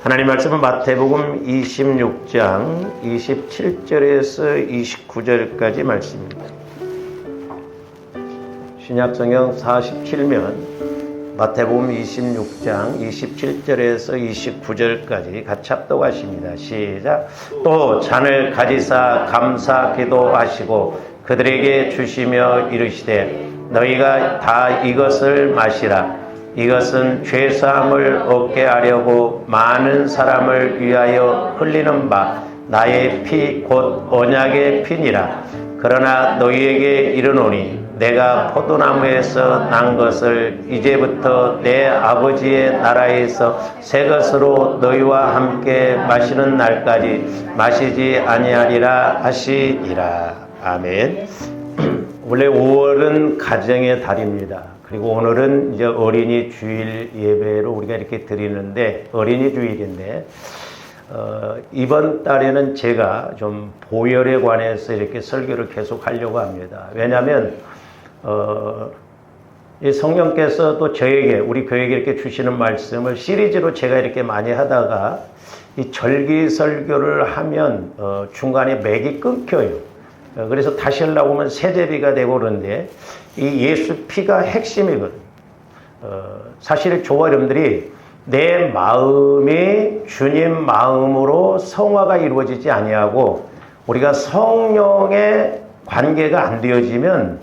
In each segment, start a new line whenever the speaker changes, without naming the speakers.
하나님 말씀은 마태복음 26장 27절에서 29절까지 말씀입니다. 신약성경 47면 마태복음 26장 27절에서 29절까지 같이 합독하십니다. 시작. 또 잔을 가지사 감사 기도하시고 그들에게 주시며 이르시되 너희가 다 이것을 마시라. 이것은 죄사함을 얻게 하려고 많은 사람을 위하여 흘리는 바 나의 피 곧 언약의 피니라. 그러나 너희에게 이르노니 내가 포도나무에서 난 것을 이제부터 내 아버지의 나라에서 새 것으로 너희와 함께 마시는 날까지 마시지 아니하리라 하시니라. 아멘. 원래 5월은 가정의 달입니다. 그리고 오늘은 이제 어린이 주일 예배로 우리가 이렇게 드리는데, 어린이 주일인데, 이번 달에는 제가 좀 보혈에 관해서 이렇게 설교를 계속 하려고 합니다. 왜냐하면, 이 성령께서 또 저에게, 우리 교회에 이렇게 주시는 말씀을 시리즈로 제가 이렇게 많이 하다가, 이 절기 설교를 하면, 중간에 맥이 끊겨요. 그래서 다시 하려고 하면 세제비가 되고 그러는데, 이 예수 피가 핵심이거든요. 사실 저와 여러분들이 내 마음이 주님 마음으로 성화가 이루어지지 아니하고 우리가 성령의 관계가 안 되어지면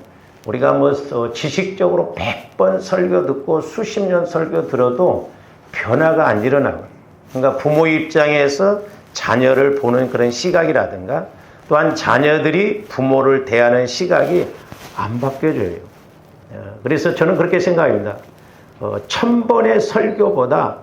우리가 뭐 지식적으로 100번 설교 듣고 수십 년 설교 들어도 변화가 안 일어나거든요. 그러니까 부모 입장에서 자녀를 보는 그런 시각이라든가 또한 자녀들이 부모를 대하는 시각이 안 바뀌어져요. 그래서 저는 그렇게 생각합니다. 1000번의 설교보다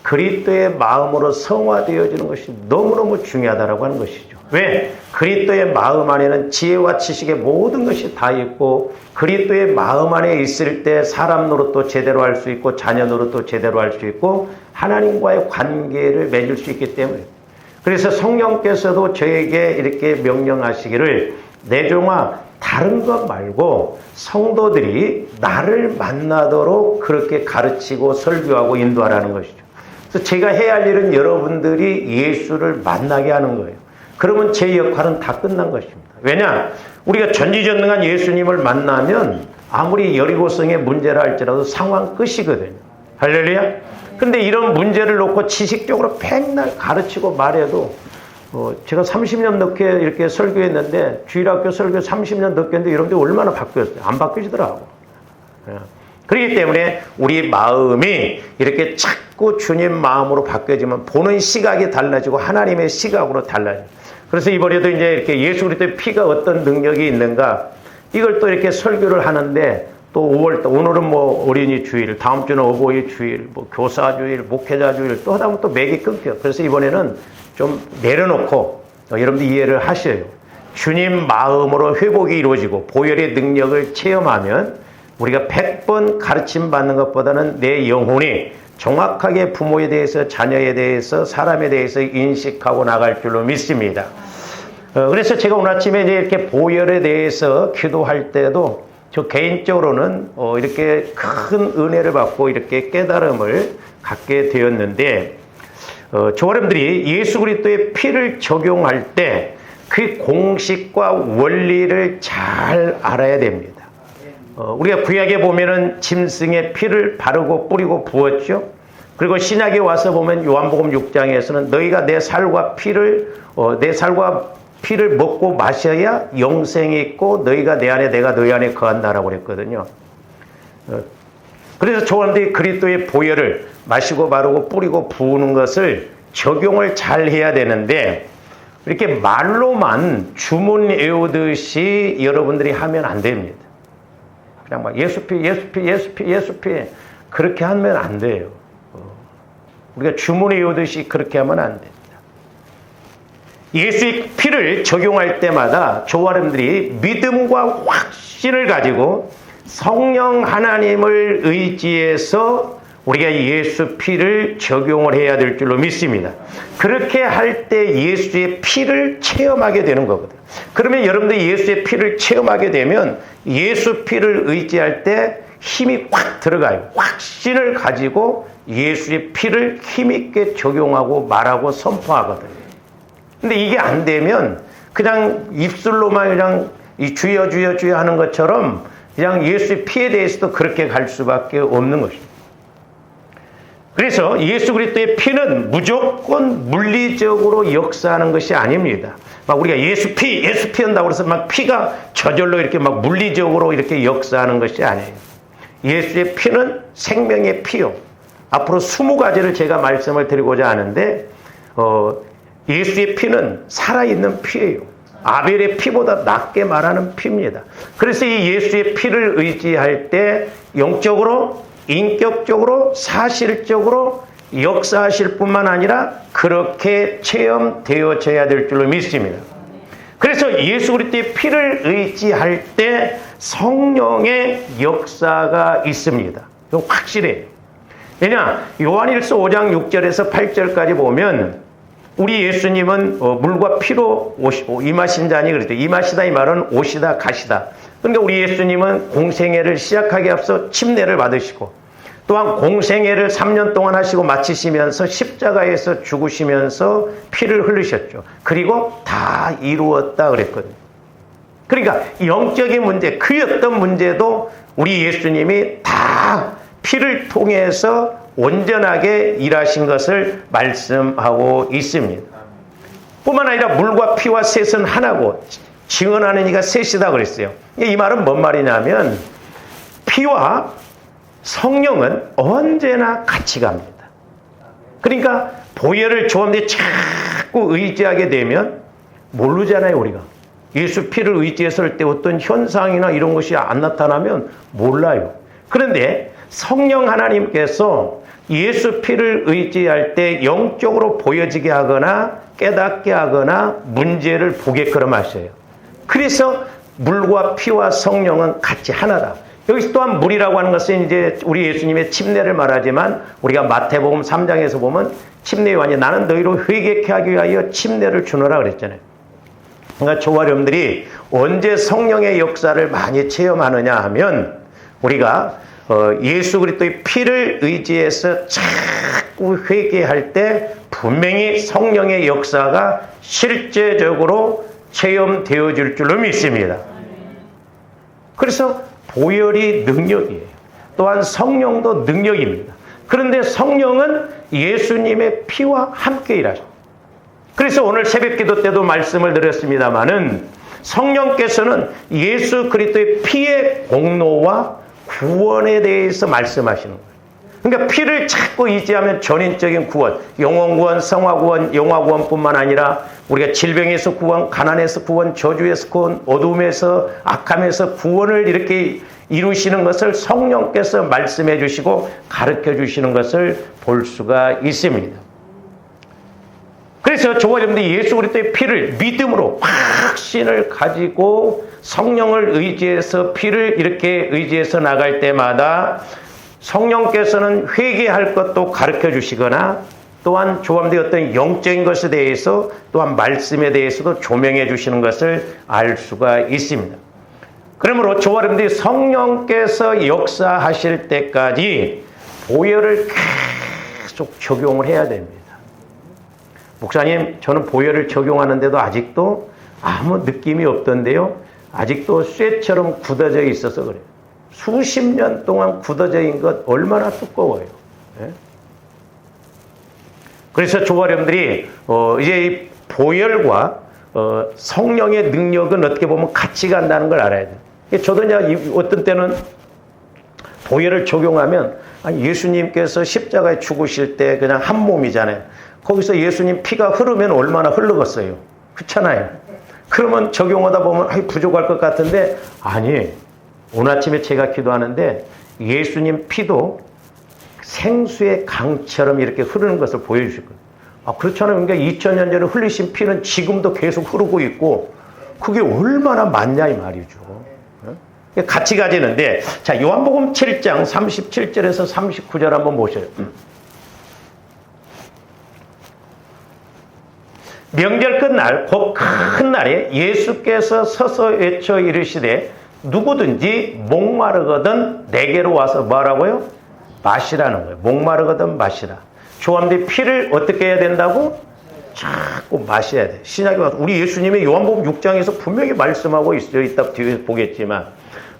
그리스도의 마음으로 성화되어지는 것이 너무너무 중요하다고 하는 것이죠. 왜? 그리스도의 마음 안에는 지혜와 지식의 모든 것이 다 있고 그리스도의 마음 안에 있을 때 사람 노릇도 제대로 할 수 있고 자녀 노릇도 제대로 할 수 있고 하나님과의 관계를 맺을 수 있기 때문에, 그래서 성령께서도 저에게 이렇게 명령하시기를 내 종아 다른 것 말고 성도들이 나를 만나도록 그렇게 가르치고 설교하고 인도하라는 것이죠. 그래서 제가 해야 할 일은 여러분들이 예수를 만나게 하는 거예요. 그러면 제 역할은 다 끝난 것입니다. 왜냐? 우리가 전지전능한 예수님을 만나면 아무리 여리고성의 문제라 할지라도 상황 끝이거든요. 할렐루야? 근데 이런 문제를 놓고 지식적으로 맨날 가르치고 말해도 제가 30년 넘게 이렇게 설교했는데 주일학교 설교 30년 넘게 했는데 여러분들 얼마나 바뀌었어요? 안 바뀌시더라고. 그렇기 때문에 우리 마음이 이렇게 자꾸 주님 마음으로 바뀌어지면 보는 시각이 달라지고 하나님의 시각으로 달라져요. 그래서 이번에도 이제 이렇게 예수 그리스도의 피가 어떤 능력이 있는가 이걸 또 이렇게 설교를 하는데 또 5월, 오늘은 뭐 어린이 주일, 다음 주는 어버이 주일, 뭐 교사 주일, 목회자 주일, 또 하다 보면 또 맥이 끊겨. 그래서 이번에는 좀 내려놓고 여러분들 이해를 하셔요. 주님 마음으로 회복이 이루어지고 보혈의 능력을 체험하면 우리가 100번 가르침 받는 것보다는 내 영혼이 정확하게 부모에 대해서, 자녀에 대해서, 사람에 대해서 인식하고 나갈 줄로 믿습니다. 그래서 제가 오늘 아침에 이제 이렇게 보혈에 대해서 기도할 때도 저 개인적으로는 이렇게 큰 은혜를 받고 이렇게 깨달음을 갖게 되었는데, 저와 여러분들이 예수 그리스도의 피를 적용할 때 그 공식과 원리를 잘 알아야 됩니다. 우리가 구약에 보면은 짐승의 피를 바르고 뿌리고 부었죠. 그리고 신약에 와서 보면 요한복음 6장에서는 너희가 내 살과 피를 먹고 마셔야 영생이 있고 너희가 내 안에 내가 너희 안에 거한다라고 그랬거든요. 그래서 저한테 그리스도의 보혈을 마시고 바르고 뿌리고 부으는 것을 적용을 잘 해야 되는데 이렇게 말로만 주문 외우듯이 여러분들이 하면 안 됩니다. 그냥 막 예수피 그렇게 하면 안 돼요. 우리가 주문 외우듯이 그렇게 하면 안 됩니다. 예수의 피를 적용할 때마다 저와 여러분들이 믿음과 확신을 가지고 성령 하나님을 의지해서 우리가 예수 피를 적용을 해야 될 줄로 믿습니다. 그렇게 할 때 예수의 피를 체험하게 되는 거거든요. 그러면 여러분들이 예수의 피를 체험하게 되면 예수 피를 의지할 때 힘이 확 들어가요. 확신을 가지고 예수의 피를 힘있게 적용하고 말하고 선포하거든요. 근데 이게 안 되면 그냥 입술로만 그냥 이 주여 주여 주여 하는 것처럼 그냥 예수의 피에 대해서도 그렇게 갈 수밖에 없는 것입니다. 그래서 예수 그리스도의 피는 무조건 물리적으로 역사하는 것이 아닙니다. 막 우리가 예수 피 한다고 해서 막 피가 저절로 이렇게 막 물리적으로 이렇게 역사하는 것이 아니에요. 예수의 피는 생명의 피요. 앞으로 20가지를 제가 말씀을 드리고자 하는데 예수의 피는 살아있는 피예요. 아벨의 피보다 낫게 말하는 피입니다. 그래서 이 예수의 피를 의지할 때 영적으로, 인격적으로, 사실적으로 역사하실 뿐만 아니라 그렇게 체험되어져야 될 줄로 믿습니다. 그래서 예수 그리스도의 피를 의지할 때 성령의 역사가 있습니다. 이거 확실해요. 왜냐? 요한일서 5장 6절에서 8절까지 보면 우리 예수님은 물과 피로 임하신 자니 그랬죠. 임하시다 이 말은 오시다 가시다. 그러니까 우리 예수님은 공생애를 시작하기 앞서 침례를 받으시고 또한 공생애를 3년 동안 하시고 마치시면서 십자가에서 죽으시면서 피를 흘리셨죠. 그리고 다 이루었다 그랬거든요. 그러니까 영적인 문제, 그 어떤 문제도 우리 예수님이 다 피를 통해서 온전하게 일하신 것을 말씀하고 있습니다. 뿐만 아니라 물과 피와 셋은 하나고 증언하는 이가 셋이다 그랬어요. 이 말은 뭔 말이냐면 피와 성령은 언제나 같이 갑니다. 그러니까 보혈을 조합에 자꾸 의지하게 되면 모르잖아요, 우리가. 예수 피를 의지했을 때 어떤 현상이나 이런 것이 안 나타나면 몰라요. 그런데 성령 하나님께서 예수 피를 의지할 때 영적으로 보여지게 하거나 깨닫게 하거나 문제를 보게끔 하셔요. 그래서 물과 피와 성령은 같이 하나다. 여기서 또한 물이라고 하는 것은 이제 우리 예수님의 침례를 말하지만 우리가 마태복음 3장에서 보면 침례 요한이 나는 너희로 회개케 하기 위하여 침례를 주노라 그랬잖아요. 그러니까 저와 여러분들이 언제 성령의 역사를 많이 체험하느냐 하면 우리가 예수 그리스도의 피를 의지해서 자꾸 회개할 때 분명히 성령의 역사가 실제적으로 체험되어질 줄로 믿습니다. 그래서 보혈이 능력이에요. 또한 성령도 능력입니다. 그런데 성령은 예수님의 피와 함께 일하십니다. 그래서 오늘 새벽기도 때도 말씀을 드렸습니다마는 성령께서는 예수 그리스도의 피의 공로와 구원에 대해서 말씀하시는 거예요. 그러니까 피를 자꾸 의지하면 전인적인 구원, 영혼 구원, 성화 구원, 영화 구원뿐만 아니라 우리가 질병에서 구원, 가난에서 구원, 저주에서 구원, 어둠에서 악함에서 구원을 이렇게 이루시는 것을 성령께서 말씀해 주시고 가르쳐 주시는 것을 볼 수가 있습니다. 그래서 저와 여러분들이 예수 그리스도의 피를 믿음으로 확신을 가지고 성령을 의지해서 피를 이렇게 의지해서 나갈 때마다 성령께서는 회개할 것도 가르쳐 주시거나 또한 조함된 어떤 영적인 것에 대해서 또한 말씀에 대해서도 조명해 주시는 것을 알 수가 있습니다. 그러므로 저와 여러분들이 성령께서 역사하실 때까지 보혈을 계속 적용을 해야 됩니다. 목사님, 저는 보혈을 적용하는데도 아직도 아무 느낌이 없던데요. 아직도 쇠처럼 굳어져 있어서 그래요. 수십 년 동안 굳어져 있는 것 얼마나 두꺼워요. 네? 그래서 저와 여러분들이 이제 이 보혈과 성령의 능력은 어떻게 보면 같이 간다는 걸 알아야 돼요. 저도 이제 어떤 때는 보혈을 적용하면 예수님께서 십자가에 죽으실 때 그냥 한 몸이잖아요. 거기서 예수님 피가 흐르면 얼마나 흐르겠어요. 그렇잖아요. 그러면 적용하다 보면 부족할 것 같은데 아니, 오늘 아침에 제가 기도하는데 예수님 피도 생수의 강처럼 이렇게 흐르는 것을 보여주실 거예요. 그렇잖아요. 그러니까 2000년 전에 흘리신 피는 지금도 계속 흐르고 있고 그게 얼마나 많냐 이 말이죠. 같이 가지는데 자, 요한복음 7장 37절에서 39절 한번 보셔요. 명절 끝날 곧 큰 날에 예수께서 서서 외쳐 이르시되 누구든지 목마르거든 내게로 와서 뭐라고요? 마시라는 거예요. 목마르거든 마시라. 조함대 피를 어떻게 해야 된다고? 자꾸 마셔야 돼. 신약에 와서 우리 예수님이 요한복음 6장에서 분명히 말씀하고 있어요. 이따 뒤에 보겠지만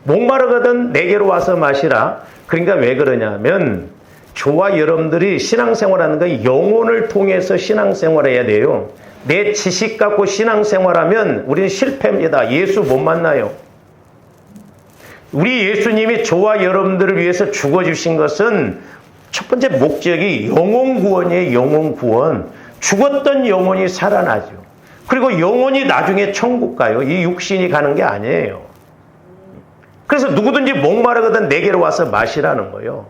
목마르거든 내게로 와서 마시라. 그러니까 왜 그러냐면 저와 여러분들이 신앙생활하는 건 영혼을 통해서 신앙생활해야 돼요. 내 지식 갖고 신앙생활하면 우리는 실패입니다. 예수 못 만나요. 우리 예수님이 저와 여러분들을 위해서 죽어주신 것은 첫 번째 목적이 영혼 구원이에요. 영혼 구원. 죽었던 영혼이 살아나죠. 그리고 영혼이 나중에 천국 가요. 이 육신이 가는 게 아니에요. 그래서 누구든지 목마르거든 내게로 와서 마시라는 거예요.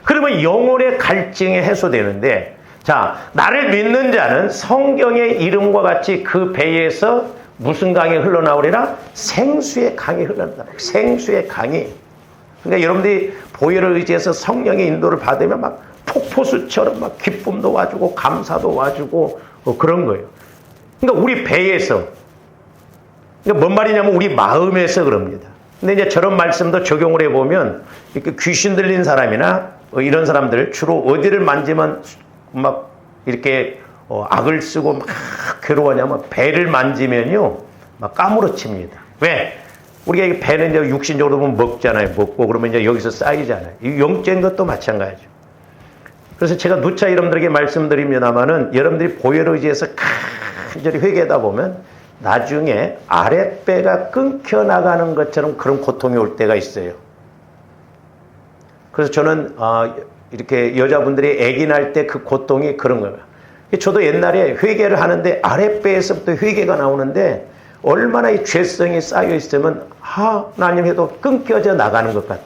그러면 영혼의 갈증이 해소되는데, 자, 나를 믿는 자는 성경의 이름과 같이 그 배에서 무슨 강이 흘러나오리라? 생수의 강이 흘러나온다. 생수의 강이. 그러니까 여러분들이 보혈을 의지해서 성령의 인도를 받으면 막 폭포수처럼 막 기쁨도 와주고 감사도 와주고 그런 거예요. 그러니까 우리 배에서, 그러니까 뭔 말이냐면 우리 마음에서 그럽니다. 근데 이제 저런 말씀도 적용을 해보면 이렇게 귀신 들린 사람이나 이런 사람들 주로 어디를 만지면 막 이렇게 악을 쓰고 막 괴로워하냐면 배를 만지면요 막 까무러칩니다. 왜? 우리가 이 배는 이제 육신적으로 보면 먹잖아요. 먹고 그러면 이제 여기서 쌓이잖아요. 이 영적인 것도 마찬가지죠. 그래서 제가 누차 여러분들에게 말씀드립니다만은 여러분들이 보혈을 의지해서 간절히 회개하다 보면 나중에 아랫배가 끊겨 나가는 것처럼 그런 고통이 올 때가 있어요. 그래서 저는 이렇게 여자분들이 아기 날 때 그 고통이 그런 거예요. 저도 옛날에 회개를 하는데 아랫배에서부터 회개가 나오는데 얼마나 이 죄성이 쌓여 있으면 하나님 해도 끊겨져 나가는 것 같다.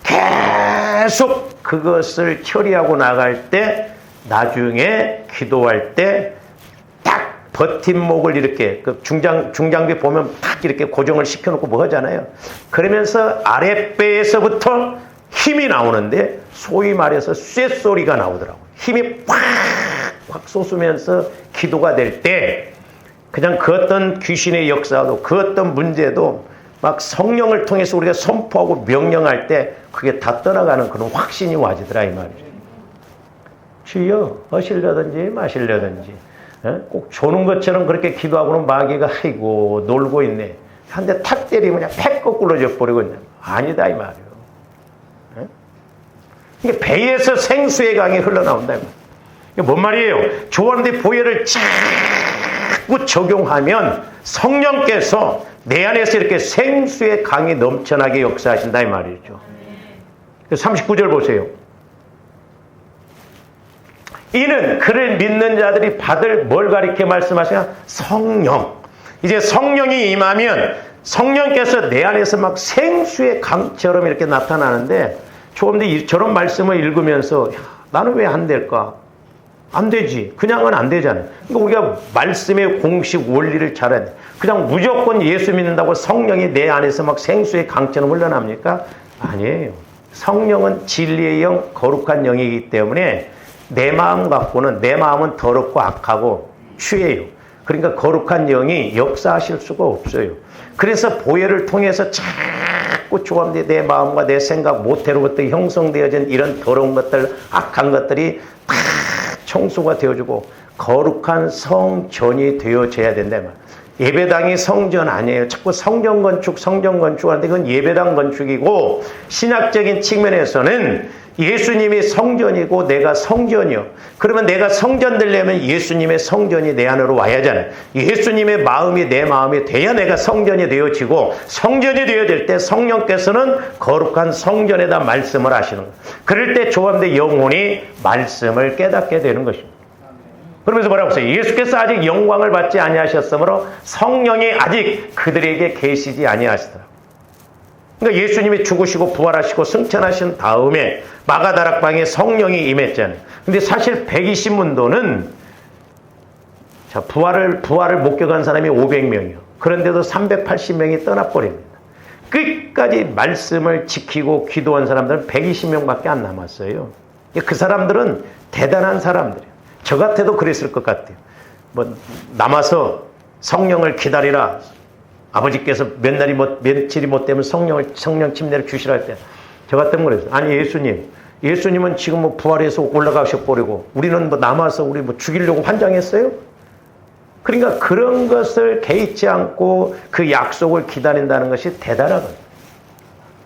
계속 그것을 처리하고 나갈 때 나중에 기도할 때 딱 버팀목을 이렇게 그 중장비 보면 딱 이렇게 고정을 시켜놓고 뭐 하잖아요. 그러면서 아랫배에서부터 힘이 나오는데 소위 말해서 쇳소리가 나오더라고요. 힘이 확 솟으면서 기도가 될 때 그냥 그 어떤 귀신의 역사도 그 어떤 문제도 막 성령을 통해서 우리가 선포하고 명령할 때 그게 다 떠나가는 그런 확신이 와지더라 이 말이죠. 주여 마시려든지 마시려든지 꼭 조는 것처럼 그렇게 기도하고는 마귀가 아이고 놀고 있네. 한 대 탁 때리면 그냥 팩 거꾸로져 버리고 있네. 아니다 이 말이에요. 이게 배에서 생수의 강이 흘러나온다. 이게 뭔 말이에요? 좋아하는데 보혈을 자꾸 적용하면 성령께서 내 안에서 이렇게 생수의 강이 넘쳐나게 역사하신다 이 말이죠. 39절 보세요. 이는 그를 믿는 자들이 받을 뭘 가리켜 말씀하시냐? 성령. 이제 성령이 임하면 성령께서 내 안에서 막 생수의 강처럼 이렇게 나타나는데 좋은데 저런 말씀을 읽으면서 나는 왜 안 될까? 안 되지. 그냥은 안 되잖아요. 그러니까 우리가 말씀의 공식 원리를 잘 해야 돼. 그냥 무조건 예수 믿는다고 성령이 내 안에서 막 생수의 강처럼 흘러납니까? 아니에요. 성령은 진리의 영, 거룩한 영이기 때문에 내 마음 갖고는 내 마음은 더럽고 악하고 추해요. 그러니까 거룩한 영이 역사하실 수가 없어요. 그래서 보혈을 통해서 자꾸 조합돼 내 마음과 내 생각 모태로부터 형성되어진 이런 더러운 것들, 악한 것들이 다 청소가 되어주고 거룩한 성전이 되어져야 된다. 예배당이 성전 아니에요. 자꾸 성전 건축 하는데 그건 예배당 건축이고 신학적인 측면에서는 예수님이 성전이고 내가 성전이요. 그러면 내가 성전 되려면 예수님의 성전이 내 안으로 와야잖아요. 예수님의 마음이 내 마음이 돼야 내가 성전이 되어지고 성전이 되어질 때 성령께서는 거룩한 성전에다 말씀을 하시는 거예요. 그럴 때 조합된 영혼이 말씀을 깨닫게 되는 것입니다. 그러면서 뭐라고 했어요? 예수께서 아직 영광을 받지 아니하셨으므로 성령이 아직 그들에게 계시지 아니하시더라. 그러니까 예수님이 죽으시고 부활하시고 승천하신 다음에 마가다락방에 성령이 임했잖아요. 근데 사실 120문도는 자, 부활을 목격한 사람이 500명이요. 그런데도 380명이 떠나버립니다. 끝까지 말씀을 지키고 기도한 사람들은 120명밖에 안 남았어요. 그 사람들은 대단한 사람들이에요. 저 같아도 그랬을 것 같아요. 남아서 성령을 기다리라. 아버지께서 며칠이 못 되면 성령 침례를 주시라 할 때 저 같은 거랬어요. 아니 예수님은 지금 뭐 부활해서 올라가셔버리고 우리는 뭐 남아서 우리 뭐 죽이려고 환장했어요? 그러니까 그런 것을 개의치 않고 그 약속을 기다린다는 것이 대단하거든요.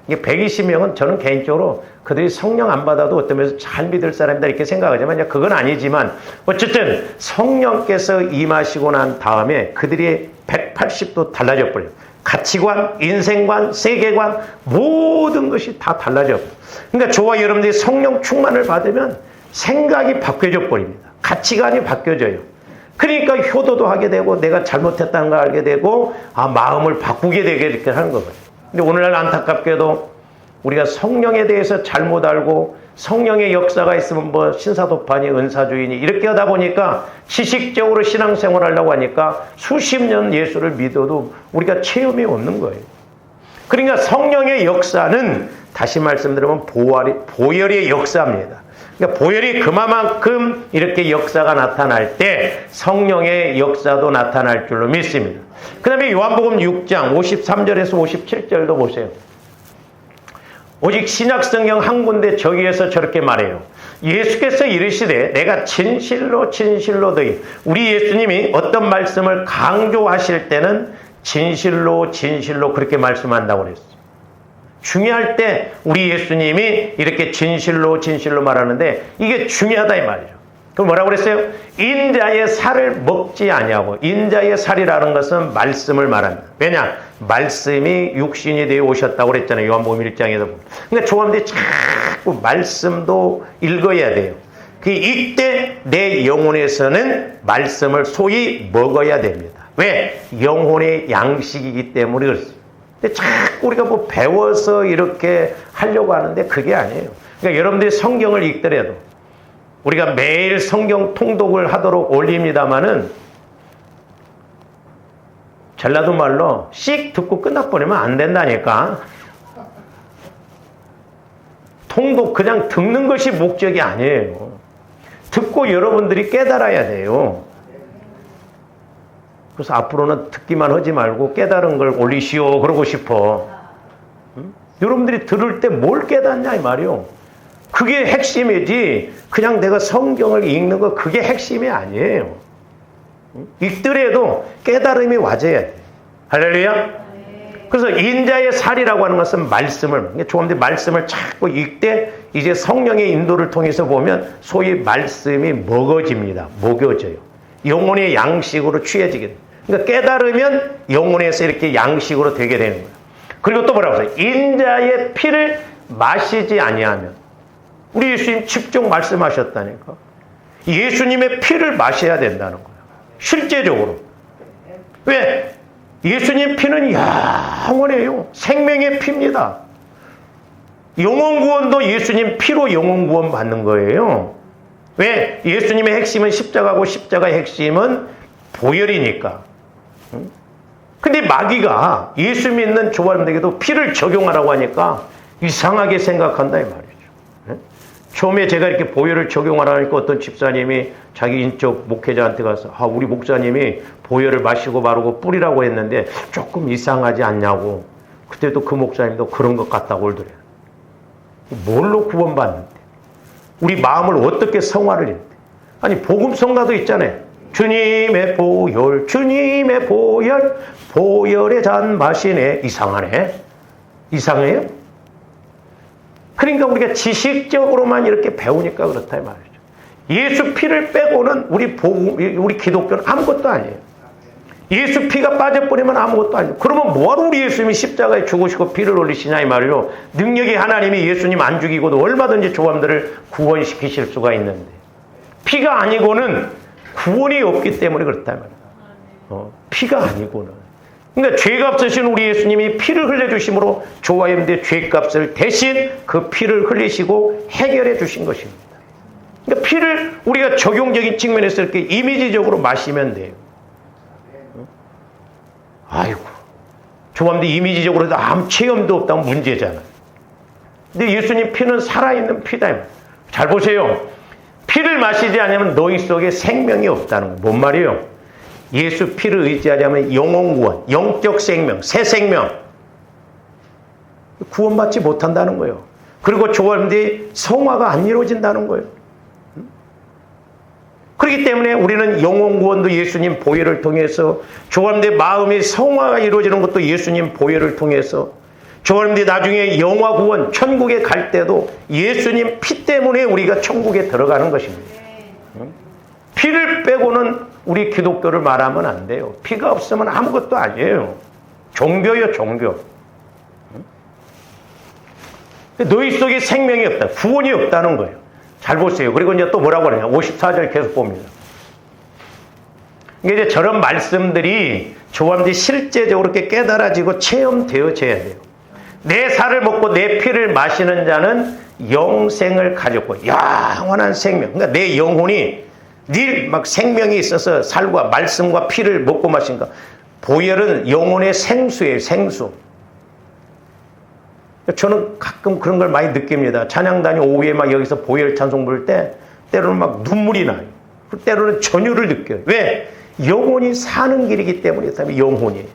이게 120명은 저는 개인적으로 그들이 성령 안 받아도 어떤 면에서 잘 믿을 사람이다 이렇게 생각하지만 그건 아니지만 어쨌든 성령께서 임하시고 난 다음에 그들이 180도 달라져 버려요. 가치관, 인생관, 세계관 모든 것이 다 달라져 버려요. 그러니까 저와 여러분들이 성령 충만을 받으면 생각이 바뀌어져 버립니다. 가치관이 바뀌어져요. 그러니까 효도도 하게 되고 내가 잘못했다는 걸 알게 되고 마음을 바꾸게 되게 이렇게 하는 거거든요. 근데 오늘날 안타깝게도 우리가 성령에 대해서 잘못 알고 성령의 역사가 있으면 뭐 신사도파니 은사주의니 이렇게 하다 보니까 지식적으로 신앙생활 하려고 하니까 수십 년 예수를 믿어도 우리가 체험이 없는 거예요. 그러니까 성령의 역사는 다시 말씀드리면 보혈의 역사입니다. 그러니까 보혈이 그만큼 이렇게 역사가 나타날 때 성령의 역사도 나타날 줄로 믿습니다. 그 다음에 요한복음 6장 53절에서 57절도 보세요. 오직 신약성경 한 군데 저기에서 저렇게 말해요. 예수께서 이르시되 내가 진실로 진실로 너희 우리 예수님이 어떤 말씀을 강조하실 때는 진실로 진실로 그렇게 말씀한다고 그랬어요. 중요할 때 우리 예수님이 이렇게 진실로 진실로 말하는데 이게 중요하다 이 말이죠. 그럼 뭐라고 그랬어요? 인자의 살을 먹지 아니하고 인자의 살이라는 것은 말씀을 말합니다. 왜냐? 말씀이 육신이 되어 오셨다고 그랬잖아요. 요한복음 1장에서. 그러니까 조합들이 자꾸 말씀도 읽어야 돼요. 그 이때 내 영혼에서는 말씀을 소위 먹어야 됩니다. 왜? 영혼의 양식이기 때문에 그렇습니다. 근데 자꾸 우리가 뭐 배워서 이렇게 하려고 하는데 그게 아니에요. 그러니까 여러분들이 성경을 읽더라도 우리가 매일 성경 통독을 하도록 올립니다마는 전라도 말로 씩 듣고 끝나버리면 안 된다니까. 통독 그냥 듣는 것이 목적이 아니에요. 듣고 여러분들이 깨달아야 돼요. 그래서 앞으로는 듣기만 하지 말고 깨달은 걸 올리시오 그러고 싶어. 응? 여러분들이 들을 때 뭘 깨닫냐 이 말이요. 그게 핵심이지 그냥 내가 성경을 읽는 거 그게 핵심이 아니에요. 응? 읽더라도 깨달음이 와져야 돼. 할렐루야. 그래서 인자의 살이라고 하는 것은 말씀을 조금들 말씀을 자꾸 읽되 이제 성령의 인도를 통해서 보면 소위 말씀이 먹어집니다. 먹여져요. 영혼의 양식으로 취해지게 돼요. 그러니까 깨달으면 영혼에서 이렇게 양식으로 되게 되는 거예요. 그리고 또 뭐라고 해요? 인자의 피를 마시지 아니하면 우리 예수님 직접 말씀하셨다니까. 예수님의 피를 마셔야 된다는 거예요. 실제적으로. 왜? 예수님 피는 영원해요. 생명의 피입니다. 영원 구원도 예수님 피로 영원 구원 받는 거예요. 왜? 예수님의 핵심은 십자가고 십자가의 핵심은 보혈이니까. 근데 마귀가 예수 믿는 조반들에게도 피를 적용하라고 하니까 이상하게 생각한다 이 말이죠. 처음에 제가 이렇게 보혈을 적용하라니까 어떤 집사님이 자기 인적 목회자한테 가서 우리 목사님이 보혈을 마시고 바르고 뿌리라고 했는데 조금 이상하지 않냐고. 그때도 그 목사님도 그런 것 같다고 그러더래요. 뭘로 구원받는데? 우리 마음을 어떻게 성화를 했는데? 아니 복음 성가도 있잖아요. 주님의 보혈, 주님의 보혈, 보혈의 잔 마시네. 이상하네. 이상해요? 그러니까 우리가 지식적으로만 이렇게 배우니까 그렇다 이 말이죠. 예수 피를 빼고는 우리 기독교는 아무것도 아니에요. 예수 피가 빠져버리면 아무것도 아니에요. 그러면 뭐하러 우리 예수님이 십자가에 죽으시고 피를 흘리시냐 이 말이요. 능력이 하나님이 예수님 안 죽이고도 얼마든지 조함들을 구원시키실 수가 있는데 피가 아니고는 구원이 없기 때문에 그렇다 말이에요. 피가 아니고는. 그러니까 죄값으신 우리 예수님이 피를 흘려주심으로 저와 여러분들의 죄값을 대신 그 피를 흘리시고 해결해 주신 것입니다. 그러니까 피를 우리가 적용적인 측면에서 이렇게 이미지적으로 마시면 돼요. 아이고, 저와 이미지적으로 해도 아무 체험도 없다면 문제잖아요. 근데 예수님 피는 살아있는 피다. 잘 보세요. 피를 마시지 않으면 너희 속에 생명이 없다는 거예요. 뭔 말이에요? 예수 피를 의지하려면 영혼 구원, 영적 생명, 새 생명 구원받지 못한다는 거예요. 그리고 조화됨이 성화가 안 이루어진다는 거예요. 그렇기 때문에 우리는 영혼 구원도 예수님 보혈을 통해서, 조화됨 마음의 성화가 이루어지는 것도 예수님 보혈을 통해서, 조화됨 나중에 영화 구원, 천국에 갈 때도 예수님 피 때문에 우리가 천국에 들어가는 것입니다. 피를 빼고는 우리 기독교를 말하면 안 돼요. 피가 없으면 아무것도 아니에요. 종교요, 종교. 너희 속에 생명이 없다. 구원이 없다는 거예요. 잘 보세요. 그리고 이제 또 뭐라고 그러냐. 54절 계속 봅니다. 이제 저런 말씀들이 조함들이 실제적으로 이렇게 깨달아지고 체험되어져야 돼요. 내 살을 먹고 내 피를 마시는 자는 영생을 가졌고 영원한 생명. 그러니까 내 영혼이 늘 막 생명이 있어서 살과 말씀과 피를 먹고 마신가. 보혈은 영혼의 생수예요, 생수. 저는 가끔 그런 걸 많이 느낍니다. 찬양단이 오후에 막 여기서 보혈 찬송 부를 때 때로는 막 눈물이 나요. 때로는 전율을 느껴요. 왜? 영혼이 사는 길이기 때문에 영혼이.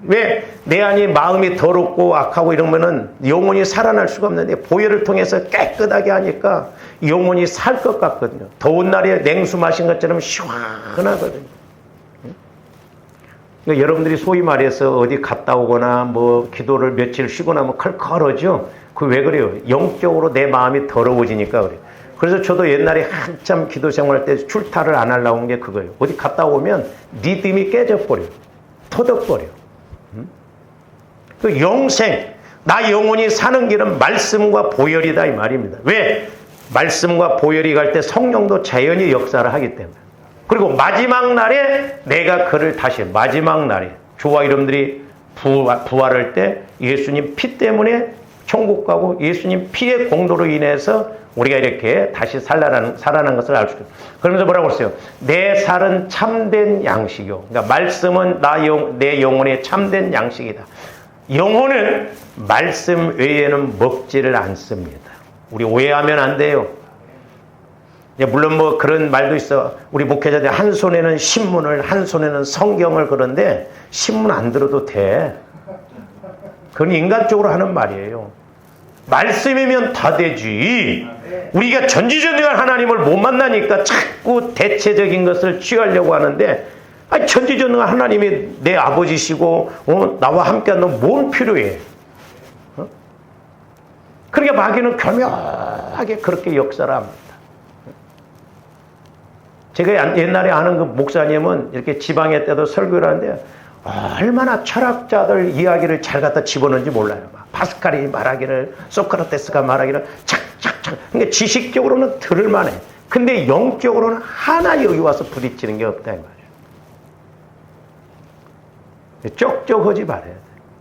왜? 내 안이 마음이 더럽고 악하고 이러면은 영혼이 살아날 수가 없는데 보혈을 통해서 깨끗하게 하니까 영혼이 살 것 같거든요. 더운 날에 냉수 마신 것처럼 시원하거든요. 그러니까 여러분들이 소위 말해서 어디 갔다 오거나 뭐 기도를 며칠 쉬고 나면 컬컬하죠? 그 왜 그래요? 영적으로 내 마음이 더러워지니까 그래요. 그래서 저도 옛날에 한참 기도 생활할 때 출타를 안 하려고 한 게 그거예요. 어디 갔다 오면 리듬이 깨져버려요. 터덕버려요. 그 영생, 나 영혼이 사는 길은 말씀과 보혈이다 이 말입니다. 왜? 말씀과 보혈이 갈 때 성령도 자연히 역사를 하기 때문에. 그리고 마지막 날에 내가 그를 다시 마지막 날에 주와 이름들이 부활할 때 예수님 피 때문에 천국 가고 예수님 피의 공로로 인해서 우리가 이렇게 다시 살아난 것을 알 수 있어요. 그러면서 뭐라고 했어요? 내 살은 참된 양식이요. 그러니까 말씀은 내 영혼의 참된 양식이다. 영혼은 말씀 외에는 먹지를 않습니다. 우리 오해하면 안 돼요. 물론 뭐 그런 말도 있어. 우리 목회자들 한 손에는 신문을, 한 손에는 성경을 그런데 신문 안 들어도 돼. 그건 인간적으로 하는 말이에요. 말씀이면 다 되지. 우리가 전지전능한 하나님을 못 만나니까 자꾸 대체적인 것을 취하려고 하는데 아니, 전지전능한 하나님이 내 아버지시고 나와 함께한 너 뭔 필요해? 그러니까 마귀는 교묘하게 그렇게 역사를 합니다. 제가 옛날에 아는 그 목사님은 이렇게 지방에 때도 설교를 하는데 얼마나 철학자들 이야기를 잘 갖다 집어넣는지 몰라요. 파스칼이 말하기를, 소크라테스가 말하기를 착착착. 그러니까 지식적으로는 들을만해. 근데 영적으로는 하나 여기 와서 부딪히는 게 없다 이 말이에요. 쩍쩍하지 말아야 돼.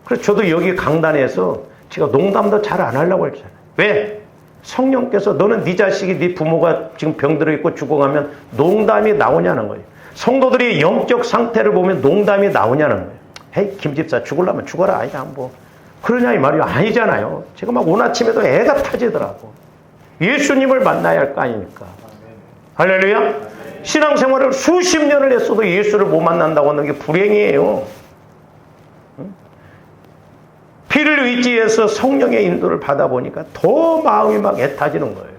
그래서 저도 여기 강단에서 제가 농담도 잘 안 하려고 했잖아요. 왜? 성령께서 너는 네 자식이 네 부모가 지금 병들어 있고 죽어가면 농담이 나오냐는 거예요. 성도들이 영적 상태를 보면 농담이 나오냐는 거예요. 헤이 김집사 죽으려면 죽어라. 아니야 뭐 그러냐 이 말이요. 아니잖아요. 제가 막 오늘 아침에도 애가 타지더라고. 예수님을 만나야 할 거 아닙니까? 할렐루야. 신앙생활을 수십 년을 했어도 예수를 못 만난다고 하는 게 불행이에요. 피를 의지해서 성령의 인도를 받아보니까 더 마음이 막 애타지는 거예요.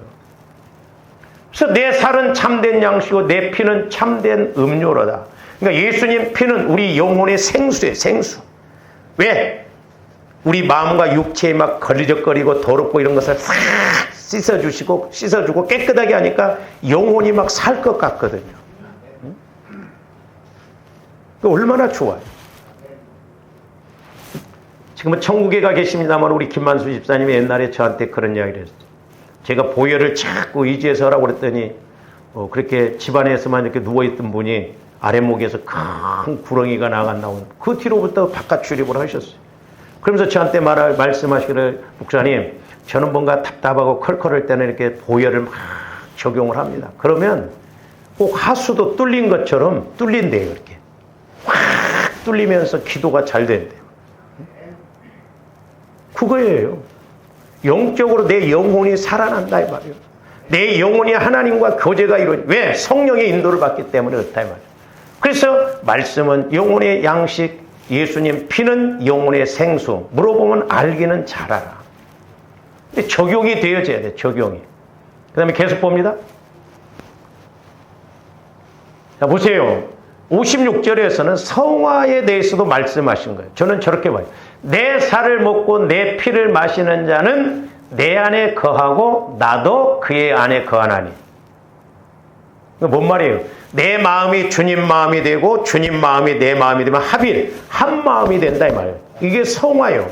그래서 내 살은 참된 양식이고 내 피는 참된 음료로다. 그러니까 예수님 피는 우리 영혼의 생수예요. 생수. 왜? 우리 마음과 육체에 막 걸리적거리고 더럽고 이런 것을 싹 씻어주고 깨끗하게 하니까 영혼이 막 살 것 같거든요. 얼마나 좋아요. 지금은 천국에 가 계십니다만 우리 김만수 집사님이 옛날에 저한테 그런 이야기를 했어요. 제가 보혈을 자꾸 의지해서 하라고 그랬더니 그렇게 집안에서만 이렇게 누워있던 분이 아랫목에서 큰 구렁이가 나간다고 그 뒤로부터 바깥 출입을 하셨어요. 그러면서 저한테 말씀하시기를 목사님 저는 뭔가 답답하고 컬컬할 때는 이렇게 보혈을 막 적용을 합니다. 그러면 꼭 하수도 뚫린 것처럼 뚫린대요. 이렇게 확 뚫리면서 기도가 잘 된대요. 그거예요. 영적으로 내 영혼이 살아난다 이 말이에요. 내 영혼이 하나님과 교제가 이루어져. 왜? 성령의 인도를 받기 때문에 그렇다 이 말이에요. 그래서 말씀은 영혼의 양식, 예수님 피는 영혼의 생수. 물어보면 알기는 잘 알아. 근데 적용이 되어져야 돼, 적용이. 그 다음에 계속 봅니다. 자, 보세요. 56절에서는 성화에 대해서도 말씀하신 거예요. 저는 저렇게 봐요. 내 살을 먹고 내 피를 마시는 자는 내 안에 거하고 나도 그의 안에 거하나니. 뭔 말이에요? 내 마음이 주님 마음이 되고 주님 마음이 내 마음이 되면 합일, 한 마음이 된다 이 말이에요. 이게 성화예요.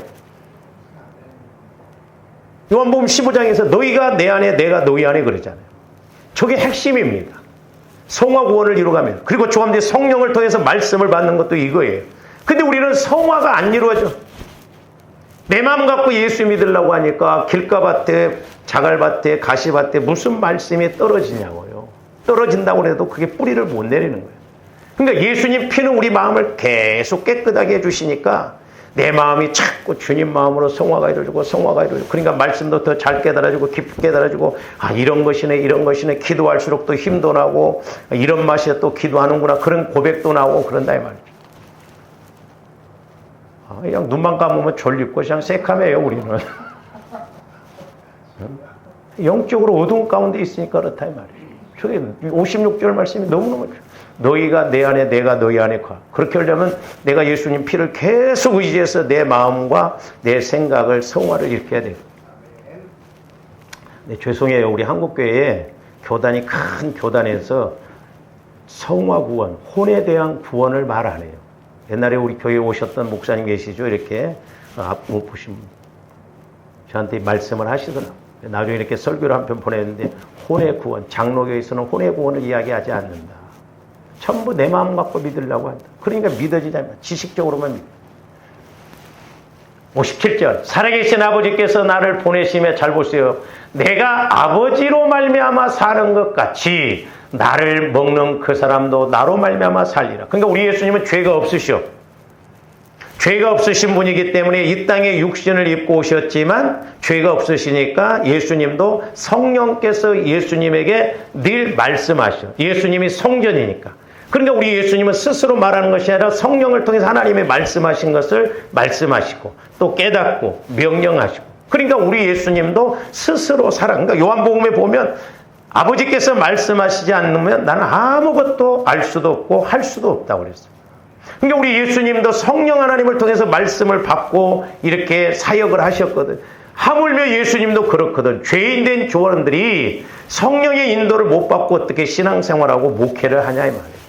요한복음 15장에서 너희가 내 안에 내가 너희 안에 그러잖아요. 저게 핵심입니다. 성화 구원을 이루어가면. 그리고 조함대 성령을 통해서 말씀을 받는 것도 이거예요. 근데 우리는 성화가 안 이루어져. 내 마음 갖고 예수 믿으려고 하니까 길가밭에 자갈밭에 가시밭에 무슨 말씀이 떨어지냐고요. 떨어진다고 해도 그게 뿌리를 못 내리는 거예요. 그러니까 예수님 피는 우리 마음을 계속 깨끗하게 해주시니까 내 마음이 자꾸 주님 마음으로 성화가 이루어지고 성화가 이루어지고 그러니까 말씀도 더 잘 깨달아지고 깊이 깨달아지고 아 이런 것이네 이런 것이네 기도할수록 또 힘도 나고 이런 맛이야 또 기도하는구나 그런 고백도 나오고 그런다 이 말이죠. 아, 그냥 눈만 감으면 졸립고 그냥 새카매요 우리는. 영적으로 어두운 가운데 있으니까 그렇다 이 말이에요. 저게 56절 말씀이 너무너무 너희가 내 안에 내가 너희 안에 가. 그렇게 하려면 내가 예수님 피를 계속 의지해서 내 마음과 내 생각을 성화를 일으켜야 돼요. 네, 죄송해요. 우리 한국교회에 교단이 큰 교단에서 성화 구원, 혼에 대한 구원을 말 안 해요. 옛날에 우리 교회에 오셨던 목사님 계시죠? 이렇게 앞못 보신 분. 저한테 말씀을 하시더라고요. 나중에 이렇게 설교를 한 편 보냈는데 혼의 구원, 장로교에서는 혼의 구원을 이야기하지 않는다. 전부 내 마음 갖고 믿으려고 한다. 그러니까 믿어지잖아. 지식적으로만 믿어. 57절 살아계신 아버지께서 나를 보내시며 잘 보세요. 내가 아버지로 말미암아 사는 것 같이 나를 먹는 그 사람도 나로 말미암아 살리라. 그러니까 우리 예수님은 죄가 없으셔. 죄가 없으신 분이기 때문에 이 땅에 육신을 입고 오셨지만 죄가 없으시니까 예수님도 성령께서 예수님에게 늘 말씀하셔. 예수님이 성전이니까. 그러니까 우리 예수님은 스스로 말하는 것이 아니라 성령을 통해서 하나님의 말씀하신 것을 말씀하시고 또 깨닫고 명령하시고 그러니까 우리 예수님도 스스로 살아. 그러니까 요한복음에 보면 아버지께서 말씀하시지 않으면 나는 아무것도 알 수도 없고 할 수도 없다고 그랬어요. 그러니까 우리 예수님도 성령 하나님을 통해서 말씀을 받고 이렇게 사역을 하셨거든. 하물며 예수님도 그렇거든. 죄인된 교원들이 성령의 인도를 못 받고 어떻게 신앙생활하고 목회를 하냐 이 말이에요.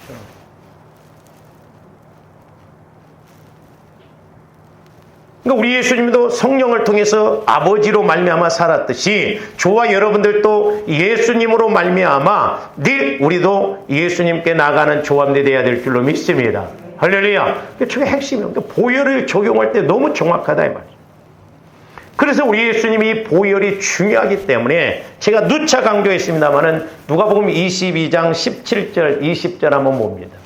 그러니까 우리 예수님도 성령을 통해서 아버지로 말미암아 살았듯이 저와 여러분들도 예수님으로 말미암아 늘 우리도 예수님께 나가는 조합이 되어야 될 줄로 믿습니다. 할렐루야. 그게 핵심이에요. 그러니까 보혈을 적용할 때 너무 정확하다 이 말이에요. 그래서 우리 예수님이 보혈이 중요하기 때문에 제가 누차 강조했습니다마는 누가복음 22장 17절 20절 한번 봅니다.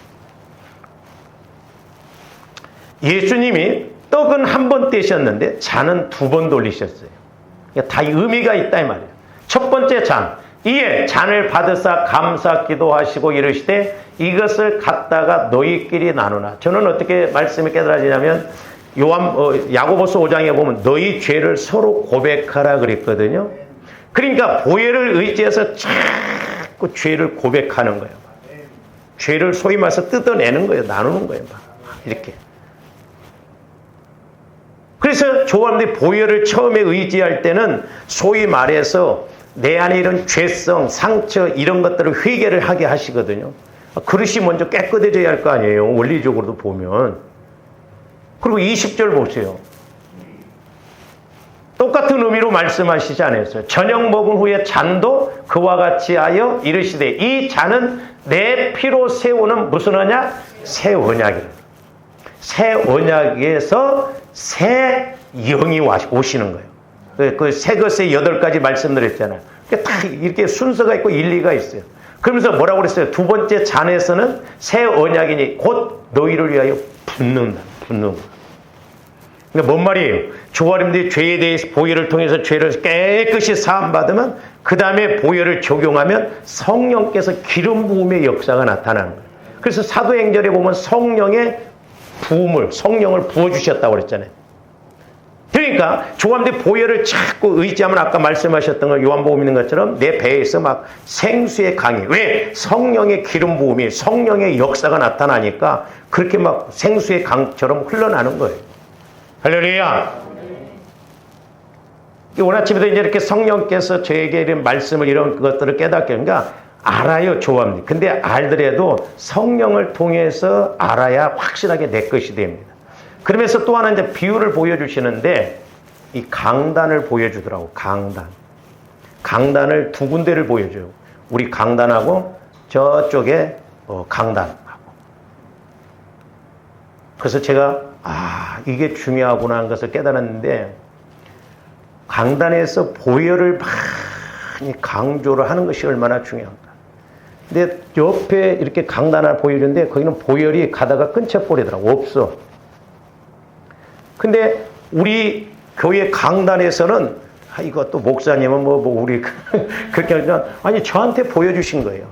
예수님이 떡은 한 번 떼셨는데 잔은 두 번 돌리셨어요. 그러니까 다 의미가 있다 이 말이에요. 첫 번째 잔. 이에 잔을 받으사 감사 기도하시고 이르시되 이것을 갖다가 너희끼리 나누나. 저는 어떻게 말씀이 깨달아지냐면 야고보서 5장에 보면 너희 죄를 서로 고백하라 그랬거든요. 그러니까 보혈을 의지해서 자꾸 죄를 고백하는 거예요. 죄를 소위 말해서 뜯어내는 거예요. 나누는 거예요. 이렇게. 그래서 조합원들이 보혈을 처음에 의지할 때는 소위 말해서 내 안에 이런 죄성, 상처 이런 것들을 회개를 하게 하시거든요. 그릇이 먼저 깨끗해져야 할 거 아니에요. 원리적으로도 보면. 그리고 20절 보세요. 똑같은 의미로 말씀하시지 않았어요. 저녁 먹은 후에 잔도 그와 같이 하여 이르시되 이 잔은 내 피로 세우는 무슨 언약? 새 언약이라. 새 언약에서 새 영이 오시는 거예요. 그 새 것의 8가지 말씀드렸잖아요. 다 이렇게 순서가 있고 일리가 있어요. 그러면서 뭐라고 그랬어요? 두 번째 잔에서는 새 언약이니 곧 너희를 위하여 붓는다. 붓는 거. 그러니까 뭔 말이에요? 조아림들이 죄에 대해서 보혈을 통해서 죄를 깨끗이 사함받으면 그 다음에 보혈을 적용하면 성령께서 기름 부음의 역사가 나타나는 거예요. 그래서 사도행전에 보면 성령의 부음을, 성령을 부어주셨다고 그랬잖아요. 그러니까 조감대 보혈을 자꾸 의지하면 아까 말씀하셨던 거 요한복음 있는 것처럼 내 배에서 막 생수의 강이, 왜? 성령의 기름 부음이, 성령의 역사가 나타나니까 그렇게 막 생수의 강처럼 흘러나는 거예요. 할렐루야. 오늘 아침에도 이제 이렇게 성령께서 저에게 이런 말씀을, 이런 것들을 깨닫게 하니까 알아요, 조합니다. 근데 알더라도 성령을 통해서 알아야 확실하게 내 것이 됩니다. 그러면서 또 하나 이제 비유를 보여주시는데, 이 강단을 보여주더라고, 강단. 강단을 두 군데를 보여줘요. 우리 강단하고 저쪽에 강단하고. 그래서 제가, 이게 중요하구나 하는 것을 깨달았는데, 강단에서 보혈을 많이 강조를 하는 것이 얼마나 중요한가. 근데 옆에 이렇게 강단 하나 보여주는데 거기는 보혈이 가다가 끊쳐버리더라고. 없어. 근데 우리 교회 강단에서는 이것도 목사님은 우리 그렇게 하니까, 아니 저한테 보여주신 거예요.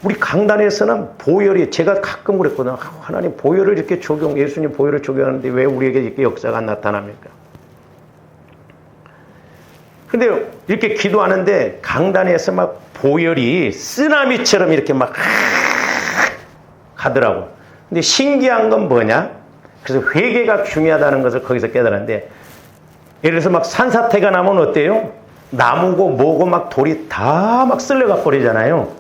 우리 강단에서는 보혈이, 제가 가끔 그랬거든요. 하나님 보혈을 이렇게 예수님 보혈을 적용하는데 왜 우리에게 이렇게 역사가 안 나타납니까? 근데 이렇게 기도하는데 강단에서 막 보혈이 쓰나미처럼 이렇게 막 가더라고. 근데 신기한 건 뭐냐? 그래서 회개가 중요하다는 것을 거기서 깨달았는데, 예를 들어서 막 산사태가 나면 어때요? 나무고 뭐고 막 돌이 다 막 쓸려가 버리잖아요.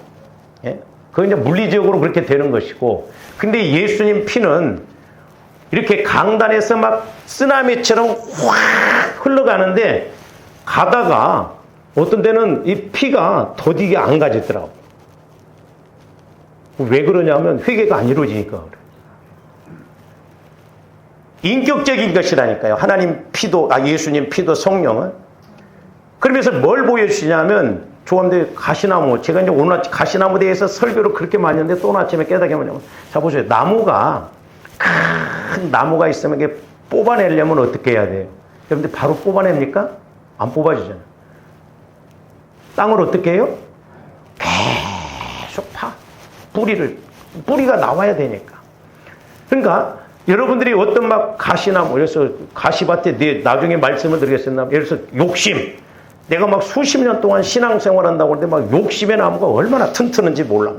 예? 그건 이제 물리적으로 그렇게 되는 것이고, 근데 예수님 피는 이렇게 강단에서 막 쓰나미처럼 확 흘러가는데, 가다가 어떤 데는 이 피가 더디게 안 가지더라고. 왜 그러냐면 회개가 안 이루어지니까 그래. 인격적인 것이라니까요. 하나님 피도, 예수님 피도 성령은. 그러면서 뭘 보여주시냐면, 조감대 가시나무, 제가 이제 오늘 가시나무 대해서 설교를 그렇게 많이 했는데 또 오늘 아침에 깨닫게 뭐냐면, 자 보세요. 나무가, 큰 나무가 있으면 이게 뽑아내려면 어떻게 해야 돼요? 여러분들 바로 뽑아냅니까? 안 뽑아지잖아요. 땅을 어떻게 해요? 계속 뿌리가 나와야 되니까. 그러니까 여러분들이 어떤 막 가시나무, 그래서 가시밭에 나중에 말씀을 드리겠습니다. 예를 들어서 욕심. 내가 막 수십 년 동안 신앙생활 한다고 하는데 막 욕심의 나무가 얼마나 튼튼한지 몰라.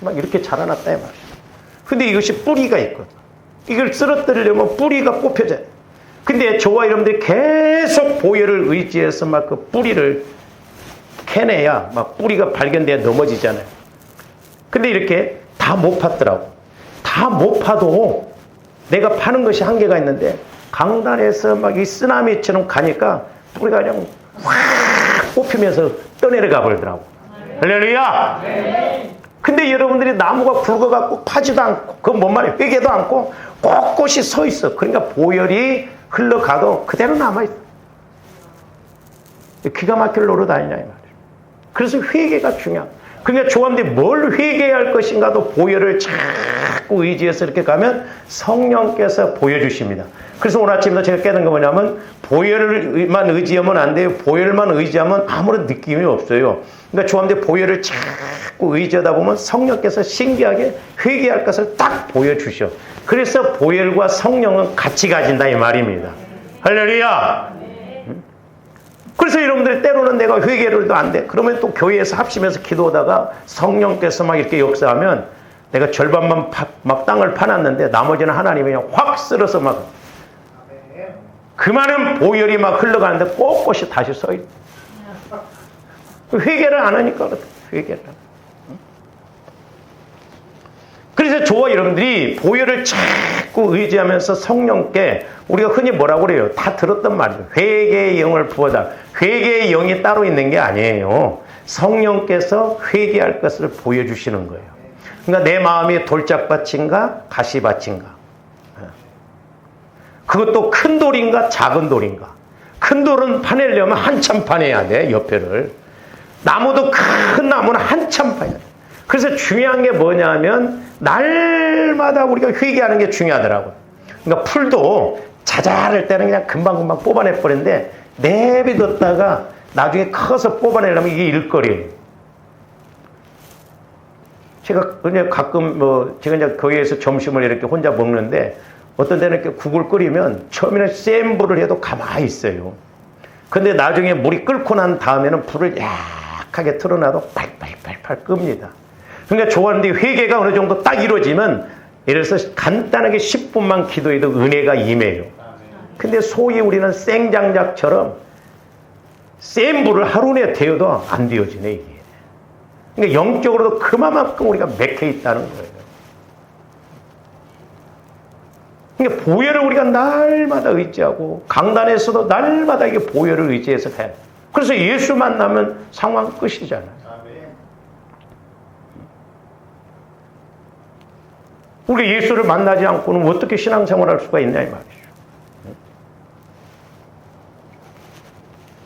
막 이렇게 자라났다 이 말이야. 근데 이것이 뿌리가 있거든. 이걸 쓰러뜨리려면 뿌리가 뽑혀져요. 근데 저와 여러분들이 계속 보혈을 의지해서 막 그 뿌리를 캐내야 막 뿌리가 발견돼야 넘어지잖아요. 근데 이렇게 다 못 팠더라고. 다 못 파도 내가 파는 것이 한계가 있는데, 강단에서 막 이 쓰나미처럼 가니까 뿌리가 그냥 확 뽑히면서 떠내려가 버리더라고. 할렐루야! 근데 여러분들이 나무가 굵어갖고 파지도 않고, 그건 뭔 말이에요? 삐개도 않고 꼿꼿이 서 있어. 그러니까 보혈이 흘러가도 그대로 남아있어. 기가 막힐 노릇 아니냐 이 말이에요. 그래서 회개가 중요한. 그러니까 조감들이 뭘 회개해야 할 것인가도 보혈을 자꾸 의지해서 이렇게 가면 성령께서 보여주십니다. 그래서 오늘 아침에 제가 깨달은 거 뭐냐면, 보혈만 의지하면 안 돼요. 보혈만 의지하면 아무런 느낌이 없어요. 그러니까 조감들이 보혈을 자꾸 의지하다 보면 성령께서 신기하게 회개할 것을 딱 보여주셔. 그래서 보혈과 성령은 같이 가진다 이 말입니다. 할렐루야. 그래서 여러분들이 때로는 내가 회개를도 안 돼. 그러면 또 교회에서 합심해서 기도하다가 성령께서 막 이렇게 역사하면, 내가 절반만 막 땅을 파놨는데 나머지는 하나님이 그냥 확 쓸어서 막, 그 많은 보혈이 막 흘러가는데 꼿꼿이 다시 서 있어. 회개를 안 하니까 그렇다. 회개를. 그래서 저와 여러분들이 보혈을 자꾸 의지하면서 성령께, 우리가 흔히 뭐라고 그래요? 다 들었던 말이에요. 회개의 영을 부어다. 회개의 영이 따로 있는 게 아니에요. 성령께서 회개할 것을 보여주시는 거예요. 그러니까 내 마음이 돌짝밭인가 가시밭인가, 그것도 큰 돌인가 작은 돌인가. 큰 돌은 파내려면 한참 파내야 돼, 옆에를. 나무도 큰 나무는 한참 파야 돼. 그래서 중요한 게 뭐냐면, 날마다 우리가 회개하는 게 중요하더라고요. 그러니까 풀도 자잘할 때는 그냥 금방금방 뽑아내버리는데, 내비뒀다가 나중에 커서 뽑아내려면 이게 일거리예요. 제가 그냥 가끔 제가 이제 교회에서 점심을 이렇게 혼자 먹는데, 어떤 데는 이렇게 국을 끓이면 처음에는 센 불을 해도 가만히 있어요. 근데 나중에 물이 끓고 난 다음에는 불을 약하게 틀어놔도 팔팔팔팔 끕니다. 그러니까 좋아하는데 회개가 어느 정도 딱 이루어지면 예를 들어서 간단하게 10분만 기도해도 은혜가 임해요. 근데 소위 우리는 생장작처럼 센 불을 하루 내에 데워도 안 되어지네, 이게. 그러니까 영적으로도 그만큼 우리가 맥혀 있다는 거예요. 그러니까 보혈을 우리가 날마다 의지하고 강단에서도 날마다 이게 보혈을 의지해서 가야 돼요. 그래서 예수 만나면 상황 끝이잖아요. 우리가 예수를 만나지 않고는 어떻게 신앙생활을 할 수가 있냐 이 말이죠.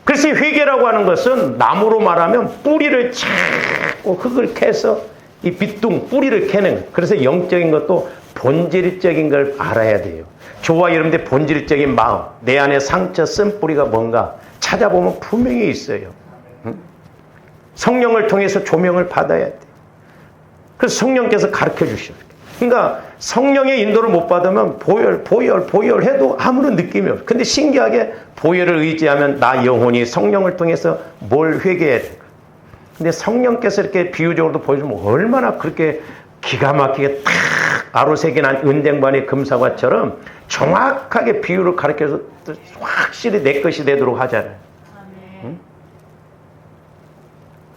그래서 회개라고 하는 것은 나무로 말하면 뿌리를 찾고 흙을 캐서 이 빗둥 뿌리를 캐는 거예요. 그래서 영적인 것도 본질적인 걸 알아야 돼요. 저와 여러분들 본질적인 마음, 내 안에 상처 쓴 뿌리가 뭔가 찾아보면 분명히 있어요. 성령을 통해서 조명을 받아야 돼요. 그래서 성령께서 가르쳐 주셔요. 그러니까 성령의 인도를 못 받으면 보혈 해도 아무런 느낌이 없어요. 근데 신기하게 보혈을 의지하면 나 영혼이 성령을 통해서 뭘 회개해야 될까? 근데 성령께서 이렇게 비유적으로 보여주면 얼마나 그렇게 기가 막히게 딱 아로새긴 한 은쟁반의 금사과처럼 정확하게 비유를 가르쳐서 확실히 내 것이 되도록 하잖아요. 응?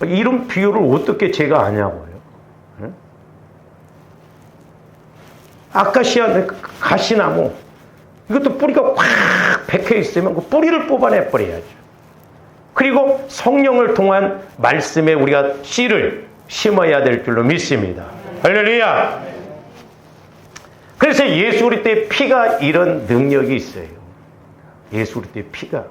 이런 비유를 어떻게 제가 아냐고요. 응? 아카시아 가시나무 이것도 뿌리가 꽉 박혀 있으면 그 뿌리를 뽑아내 버려야죠. 그리고 성령을 통한 말씀에 우리가 씨를 심어야 될 줄로 믿습니다. 할렐루야. 그래서 예수 그리스도의 피가 이런 능력이 있어요. 예수 그리스도의 피가.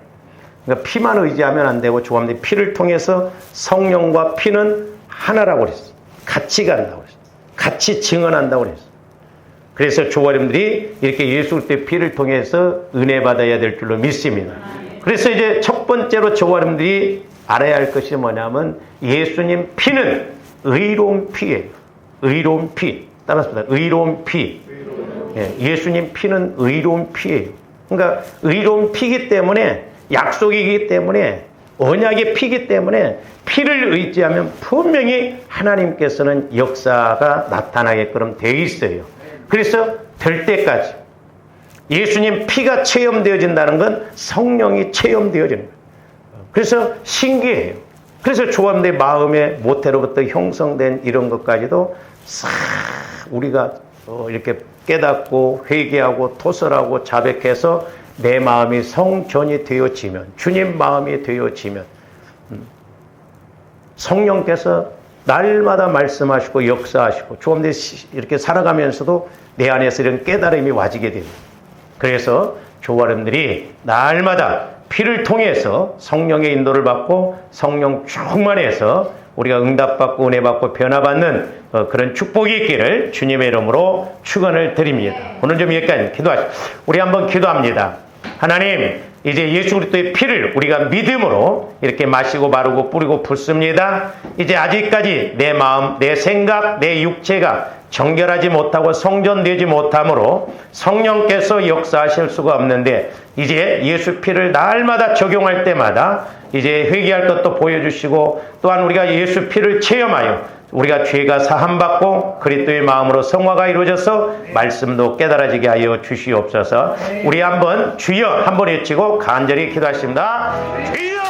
그러니까 피만 의지하면 안 되고 조합니다. 피를 통해서 성령과 피는 하나라고 그랬어요. 같이 간다고 그랬어요. 같이 증언한다고 그랬어요. 그래서 조화님들이 이렇게 예수 그리스도의 피를 통해서 은혜 받아야 될 줄로 믿습니다. 그래서 이제 첫 번째로 조화님들이 알아야 할 것이 뭐냐면 예수님 피는 의로운 피예요. 의로운 피. 따라서 의로운 피. 예수님 피는 의로운 피예요. 그러니까 의로운 피이기 때문에 약속이기 때문에 언약의 피이기 때문에 피를 의지하면 분명히 하나님께서는 역사가 나타나게끔 되어 있어요. 그래서 될 때까지 예수님 피가 체험되어진다는 건 성령이 체험되어지는 거예요. 그래서 신기해요. 그래서 조합대 마음의 모태로부터 형성된 이런 것까지도 싹 우리가 이렇게 깨닫고 회개하고 토설하고 자백해서 내 마음이 성전이 되어지면 주님 마음이 되어지면 성령께서 날마다 말씀하시고 역사하시고 조합대 이렇게 살아가면서도 내 안에서 이런 깨달음이 와지게 됩니다. 그래서 조화람들이 날마다 피를 통해서 성령의 인도를 받고 성령 충만해서 우리가 응답받고 은혜받고 변화받는 그런 축복이 있기를 주님의 이름으로 축원을 드립니다. 오늘 좀 여기까지 기도하시죠. 우리 한번 기도합니다. 하나님, 이제 예수 그리스도의 피를 우리가 믿음으로 이렇게 마시고 바르고 뿌리고 붓습니다. 이제 아직까지 내 마음, 내 생각, 내 육체가 정결하지 못하고 성전되지 못하므로 성령께서 역사하실 수가 없는데 이제 예수 피를 날마다 적용할 때마다 이제 회개할 것도 보여주시고 또한 우리가 예수 피를 체험하여 우리가 죄가 사함받고 그리스도의 마음으로 성화가 이루어져서 말씀도 깨달아지게 하여 주시옵소서. 우리 한번 주여 한번 외치고 간절히 기도하십니다. 주여!